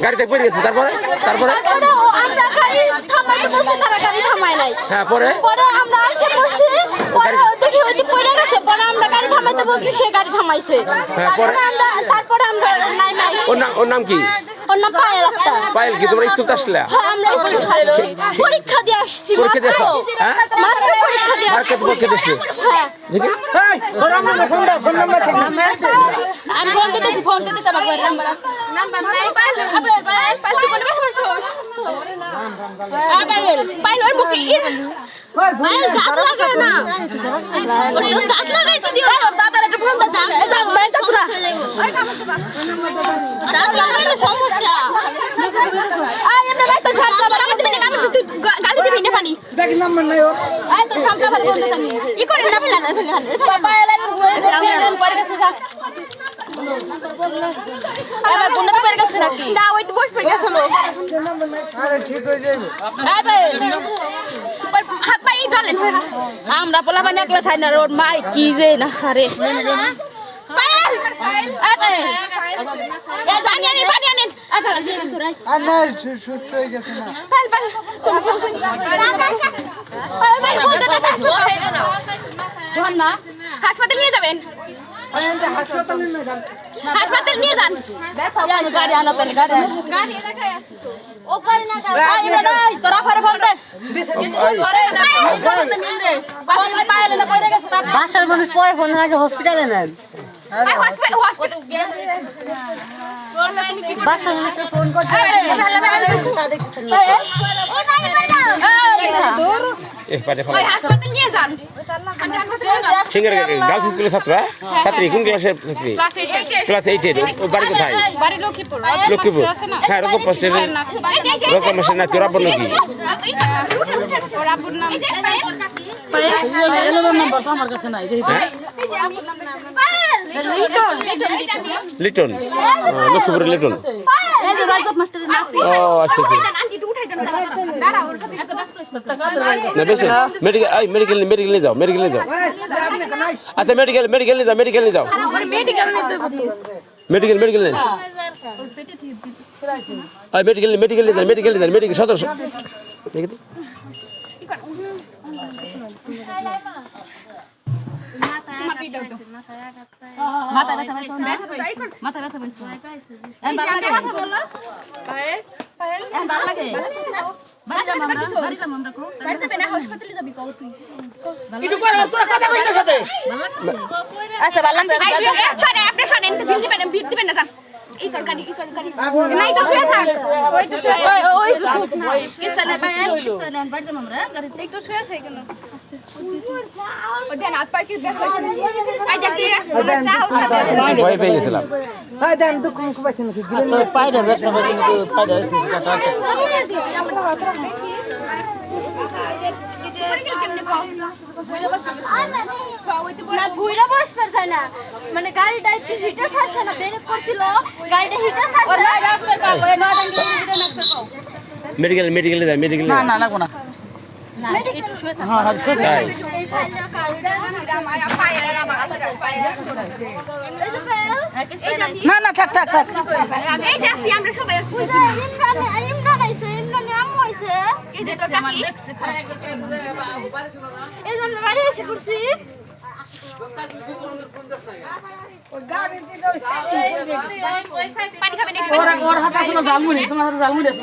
গাড়ি থেকে পড়ে গেছে তারপরে তারপরে হ্যাঁ পরে আমরা আসে পড়ছি দেখি ওইদিকে পড়ে গেছে পরে আমরা গাড়ি থামাইতে বলছি সে গাড়ি থামাইছে তারপরে আমরা নাইমাই ওর নাম কি ওর নাম পায়েল আক্তার পায়েল কি তোমরা স্কুল আসলে হ্যাঁ আমরা স্কুল আসছি পরীক্ষা দিয়ে আসছি পরীক্ষা দিয়ে আসছো হ্যাঁ মাত্র পরীক্ষা দিয়ে আসছি পরীক্ষা দিয়েছে হ্যাঁ দেখি এই ওর নাম্বার ফোন নাম্বার ঠিক আমি ফোন দিতেছি আমার নাম্বার আছে নাম্বার নাই পায়েল তুই কোন বেশ বসছস পায়েল ওর মুখে পায়েল দাঁত লাগায় না ওর দাঁত লাগাইতে দিও দাদার একটা ফোন দাও দাঁত মেরটা পুরা দাঁত লাগাইলে সমস্যা আয় আমরা বাইতো ছাড় আমার দিবি না আমি তুই গালি দিবি না পানি দেখ নাম্বার নাই ওর আয় তো সামনে ভালো বন্ধ জানি ই করে না ফেলা পায়েল পরে গেছে যা আরে গুন্ডা পরে গেছে নাকি না ওই তো বস পড়ে গেছিল আরে ঠিক হয়ে যাবে আরে হাত পাই ঢালেন আমরা পোলা বানি একলা ছাই না রোড মাই কি যে না আরে পায়েল আরে এ জানি আনি পানি আনেন আচ্ছা দিন তোরাই আর না সুস্থ হয়ে গেছে না পায়েল পায়েল বলতে না যখন না হাসপাতালে নিয়ে যাবেন আরে এতে হাসপাতালে না যান হাসপাতালে নিয়ে যান দেখো গাড়ি আনো পেন গাড়ি রাখাই আছে ও গাড়ি না যাও আই নাই তোরা ফারে ফোন দে করে না পায়েল না পড়ে গেছে বাসার মানুষ পরে ফোন আগে হসপিটালে নেন হসপিটাল বাসার মানুষকে ফোন করতে ওই হাসপাতাল নিয়ে যান সিঙ্গার গার্লস স্কুলের ছাত্রী কোন ক্লাসের ছাত্রী ক্লাস 8 এর ও বাড়ি কোথায় বাড়ি লক্ষ্মীপুর লক্ষ্মীপুর হ্যাঁ রকম পোস্টের রকম মাসে না তোরা বল নাকি ওরা পুর নাম আমার কাছে নাই লিটন লক্ষ্মীপুরের লিটন এই যে রাজত মাস্টারের নাতি ও আচ্ছা আচ্ছা আন্টি একটু উঠাই দেন দাঁড়া ওর সাথে এত ব্যস্ত না বেশ মেডিকেল নিয়ে যাও আচ্ছা মেডিকেল নিয়ে যাও ওর মেডিকেল নিতে হবে মেডিকেল নেন আই মেডিকেল সদস্য দেখি তো মাথা ব্যথা পাইছো মাথা ব্যথা পাইছো এন ভালো বলো পায়ে এন ভালো লাগে বাড়ি যাম আমরা কো বাড়িতে বেনা হাসপাতালে যাবি কও তুই একটু করে তোরা কথা কই না সাথে আচ্ছা ভালো লাগে আচ্ছা আপনি শুনেন তো ভিড় দিবেন না যান এই তরকারি না এটা শুয়ে থাক ওই তো শুয়ে ওই কি চলে বাড়ি যাম আমরা গাড়িতে একটু শুয়ে থাক কেন ও দেন হাত পা কি ব্যথা আই দেখি চা হচ্ছে ভয় পেয়ে গেছিলাম ভাই দেন দুঃখ মুখ পাইছেন নাকি পায়রা ব্যথা পাইছে কিন্তু পায়রা কাটা মানে গাড়িটা একটু হিটে ছাড়ছে না ব্রেক করছিল গাড়িটা হিটে ছাড়ছে মেডিকেলে যাও না লাগবো না না থাক এই যে আসি আমরা সবাই আসি ইমরান আইছে ইমরান আম্মু আইছে এই যে তো আমার দেখছে এই জন্য বাড়ি এসে করছি পানি খাবেন ওর হাতে আসলে জালমুড়ি তোমার হাতে জালমুড়ি আছে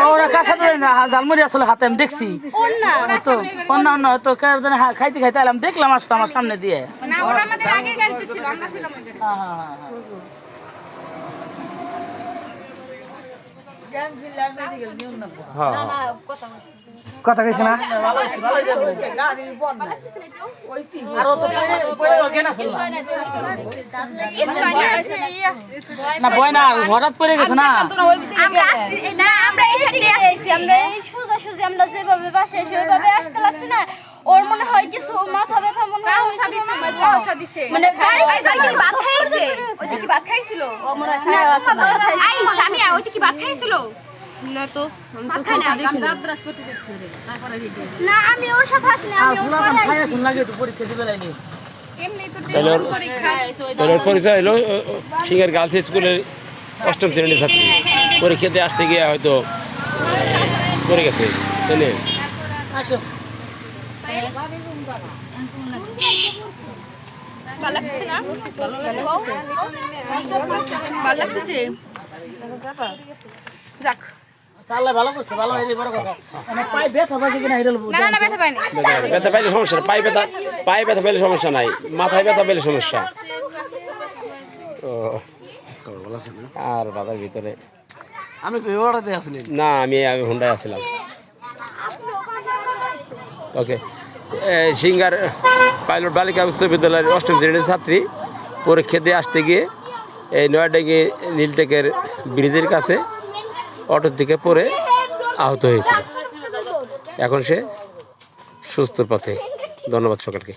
ওরা কাছে না জালমুড়ি আসলে হাতে আমি দেখছি তো অন্য তো খাইতে এলাম দেখলাম আসলে আমার সামনে দিয়ে না ওরা আমাদের আগের গাড়িতে ছিল আমরা ছিলাম ওই গাড়িতে হ্যাঁ কথা কইছ না আরো তো পরে ওকে না ছিল না বয় না হঠাৎ পড়ে গেছে না আমরা আমরা এই সাইডে আসছি আমরা এই সোজা সোজা আমরা যেভাবে বাসায় সেভাবে আসতে লাগছে না ওর মনে হয় কিছু মাথা ব্যথা মনে হয় কাহসা দিছে মানে গাড়ি কি ভাত খাইছে ওই কি ভাত খাইছিল ও মনে হয় আই সামিয়া ওই কি ভাত খাইছিল না তো না আমি ওর সাথে আসলে আমি ওর পরে খায় শুন লাগে তো পরীক্ষা দিবে লাইনি এমনি তো তাহলে ওর পরিচয় হলো সিঙ্গার গার্লস স্কুলের 8ম শ্রেণীর ছাত্রী পরীক্ষাতে আসতে গিয়ে হয়তো পড়ে গেছে তাই আসো ভালো লাগছে না ভালো লাগছে যাক চাল্লা ভালো করছে ভালো এই বড় কথা মানে পাই ব্যথা পাইছে কিনা হিরল না না ব্যথা পাইনি ব্যথা পাইলে সমস্যা না পায়ে ব্যথা পাইলে সমস্যা নাই মাথায় ব্যথা পাইলে সমস্যা ও আর বাবার ভিতরে আমি ওড়াতে আসলি না আমি হুন্ডায় আসছিলাম ওকে সিঙ্গার পাইলট বালিকা উচ্চ বিদ্যালয়ের 8ম শ্রেণীর ছাত্রী পরীক্ষা দিয়ে আসতে গিয়ে এই নয়াডাঙ্গি নীলটেকের ব্রিজের কাছে অটোর দিকে পড়ে আহত হয়েছিল এখন সে সুস্থর পথে ধন্যবাদ সকলকে